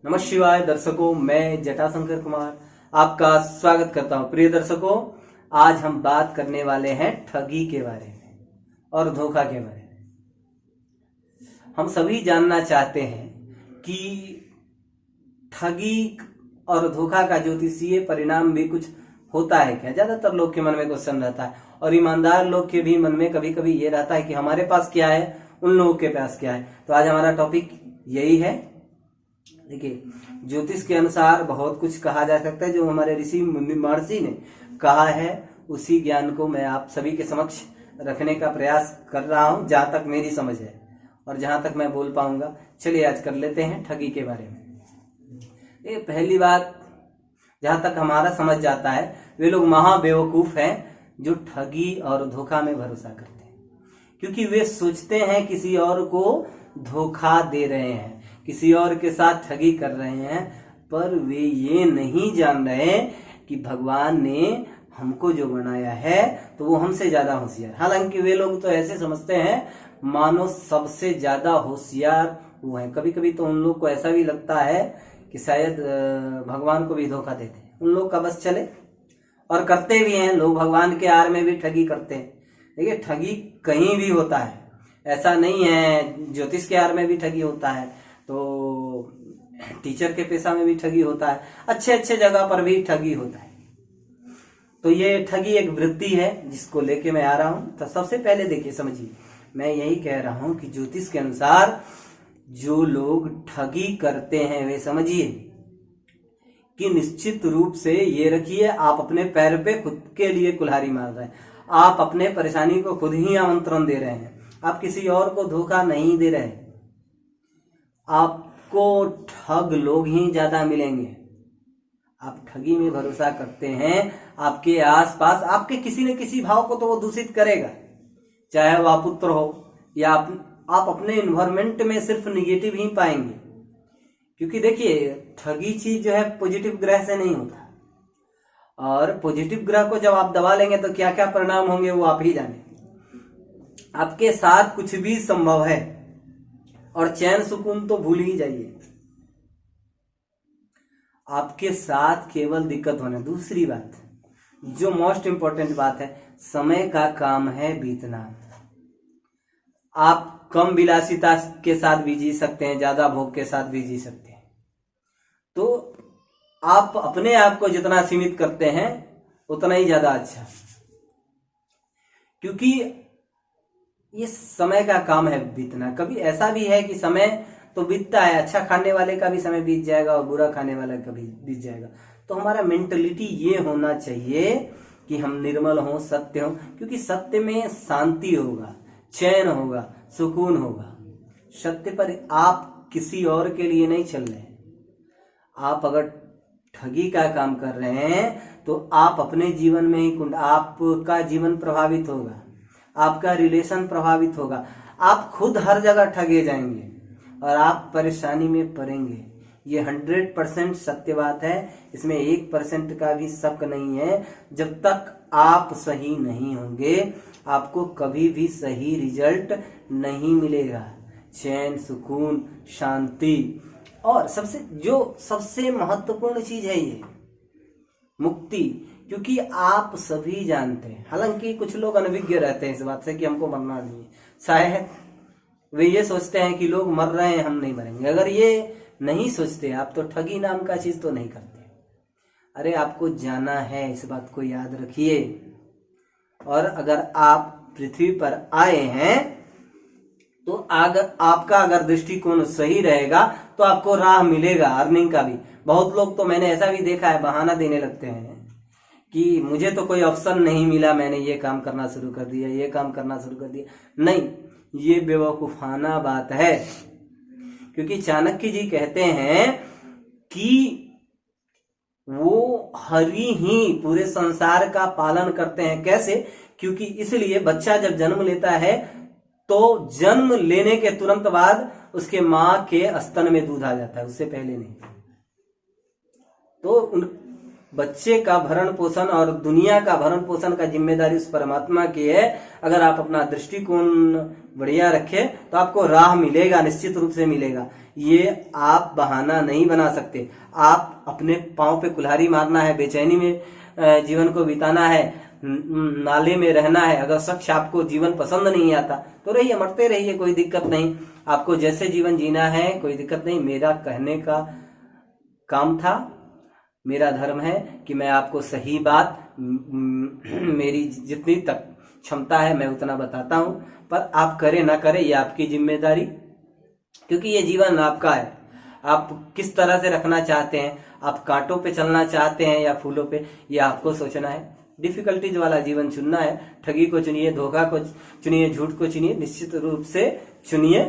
नमः शिवाय दर्शकों, मैं जटाशंकर कुमार आपका स्वागत करता हूं। प्रिय दर्शकों, आज हम बात करने वाले हैं ठगी के बारे में और धोखा के बारे में। हम सभी जानना चाहते हैं कि ठगी और धोखा का ज्योतिषीय परिणाम भी कुछ होता है क्या। ज्यादातर लोग के मन में क्वेश्चन रहता है और ईमानदार लोग के भी मन में कभी कभी ये रहता है कि हमारे पास क्या है, उन लोगों के पास क्या है। तो आज हमारा टॉपिक यही है। देखिए, ज्योतिष के अनुसार बहुत कुछ कहा जा सकता है। जो हमारे ऋषि महर्षि ने कहा है उसी ज्ञान को मैं आप सभी के समक्ष रखने का प्रयास कर रहा हूं, जहां तक मेरी समझ है और जहां तक मैं बोल पाऊंगा। चलिए आज कर लेते हैं ठगी के बारे में। ये पहली बात, जहां तक हमारा समझ जाता है, वे लोग महाबेवकूफ हैं जो ठगी और धोखा में भरोसा करते हैं, क्योंकि वे सोचते हैं किसी और को धोखा दे रहे हैं, किसी और के साथ ठगी कर रहे हैं, पर वे ये नहीं जान रहे कि भगवान ने हमको जो बनाया है तो वो हमसे ज्यादा होशियार। हालांकि वे लोग तो ऐसे समझते हैं मानो सबसे ज्यादा होशियार वो है। कभी कभी तो उन लोग को ऐसा भी लगता है कि शायद भगवान को भी धोखा देते हैं। उन लोग का बस चले, और करते भी हैं लोग। भगवान के आड़ में भी ठगी करते हैं। देखिए, ठगी कहीं भी होता है, ऐसा नहीं है। ज्योतिष के आड़ में भी ठगी होता है, तो टीचर के पेशा में भी ठगी होता है, अच्छे अच्छे जगह पर भी ठगी होता है। तो ये ठगी एक वृत्ति है जिसको लेके मैं आ रहा हूं। तो सबसे पहले देखिए, समझिए, मैं यही कह रहा हूं कि ज्योतिष के अनुसार जो लोग ठगी करते हैं वे समझिए कि निश्चित रूप से ये रखिए, आप अपने पैर पे खुद के लिए कुल्हाड़ी मार रहे हैं। आप अपने परेशानी को खुद ही आमंत्रण दे रहे हैं। आप किसी और को धोखा नहीं दे रहे। आपको ठग लोग ही ज्यादा मिलेंगे। आप ठगी में भरोसा करते हैं, आपके आसपास आपके किसी न किसी भाव को तो वो दूषित करेगा, चाहे वह पुत्र हो या आप अपने इन्वायरमेंट में सिर्फ निगेटिव ही पाएंगे। क्योंकि देखिए, ठगी चीज जो है पॉजिटिव ग्रह से नहीं होता, और पॉजिटिव ग्रह को जब आप दबा लेंगे तो क्या क्या परिणाम होंगे वो आप ही जाने। आपके साथ कुछ भी संभव है, और चैन सुकून तो भूल ही जाइए। आपके साथ केवल दिक्कत होने। दूसरी बात, जो मोस्ट इंपॉर्टेंट बात है, समय का काम है बीतना। आप कम विलासिता के साथ भी जी सकते हैं, ज्यादा भोग के साथ भी जी सकते हैं। तो आप अपने आप को जितना सीमित करते हैं उतना ही ज्यादा अच्छा, क्योंकि ये समय का काम है बीतना। कभी ऐसा भी है कि समय तो बीतता है, अच्छा खाने वाले का भी समय बीत जाएगा और बुरा खाने वाले का भी बीत जाएगा। तो हमारा मेंटलिटी ये होना चाहिए कि हम निर्मल हों, सत्य हों, क्योंकि सत्य में शांति होगा, चैन होगा, सुकून होगा। सत्य पर आप किसी और के लिए नहीं चल रहे हैं। आप अगर ठगी का काम कर रहे हैं तो आप अपने जीवन में ही आपका जीवन प्रभावित होगा, आपका रिलेशन प्रभावित होगा। आप खुद हर जगह ठगे जाएंगे और आप परेशानी में पड़ेंगे। ये 100% सत्य बात है, इसमें 1% का भी शक नहीं है। जब तक आप सही नहीं होंगे आपको कभी भी सही रिजल्ट नहीं मिलेगा। चैन, सुकून, शांति, और सबसे महत्वपूर्ण चीज है ये मुक्ति। क्योंकि आप सभी जानते हैं, हालांकि कुछ लोग अनभिज्ञ रहते हैं इस बात से कि हमको मरना नहीं है। शायद वे ये सोचते हैं कि लोग मर रहे हैं, हम नहीं मरेंगे। अगर ये नहीं सोचते आप तो ठगी नाम का चीज तो नहीं करते। अरे, आपको जाना है, इस बात को याद रखिए। और अगर आप पृथ्वी पर आए हैं तो आपका अगर दृष्टिकोण सही रहेगा तो आपको राह मिलेगा अर्निंग का भी। बहुत लोग तो मैंने ऐसा भी देखा है, बहाना देने लगते हैं कि मुझे तो कोई ऑप्शन नहीं मिला, मैंने ये काम करना शुरू कर दिया, ये काम करना शुरू कर दिया। नहीं, ये बेवकूफाना बात है। क्योंकि चाणक्य जी कहते हैं कि वो हरि ही पूरे संसार का पालन करते हैं। कैसे? क्योंकि इसलिए बच्चा जब जन्म लेता है तो जन्म लेने के तुरंत बाद उसके मां के स्तन में दूध आ जाता है, उससे पहले नहीं। तो बच्चे का भरण पोषण और दुनिया का भरण पोषण का जिम्मेदारी उस परमात्मा की है। अगर आप अपना दृष्टिकोण बढ़िया रखें तो आपको राह मिलेगा, निश्चित रूप से मिलेगा। ये आप बहाना नहीं बना सकते। आप अपने पांव पे कुल्हाड़ी मारना है, बेचैनी में जीवन को बिताना है, नाले में रहना है। अगर शख्स आपको जीवन पसंद नहीं आता तो रहिए, मरते रहिए, कोई दिक्कत नहीं। आपको जैसे जीवन जीना है कोई दिक्कत नहीं। मेरा कहने का काम था, मेरा धर्म है कि मैं आपको सही बात मेरी जितनी तक क्षमता है मैं उतना बताता हूं, पर आप करें ना करें ये आपकी जिम्मेदारी, क्योंकि ये जीवन आपका है। आप किस तरह से रखना चाहते हैं, आप कांटों पे चलना चाहते हैं या फूलों पे, ये आपको सोचना है। डिफिकल्टीज वाला जीवन चुनना है। ठगी को चुनिए, धोखा को चुनिए, झूठ को चुनिए, निश्चित रूप से चुनिए।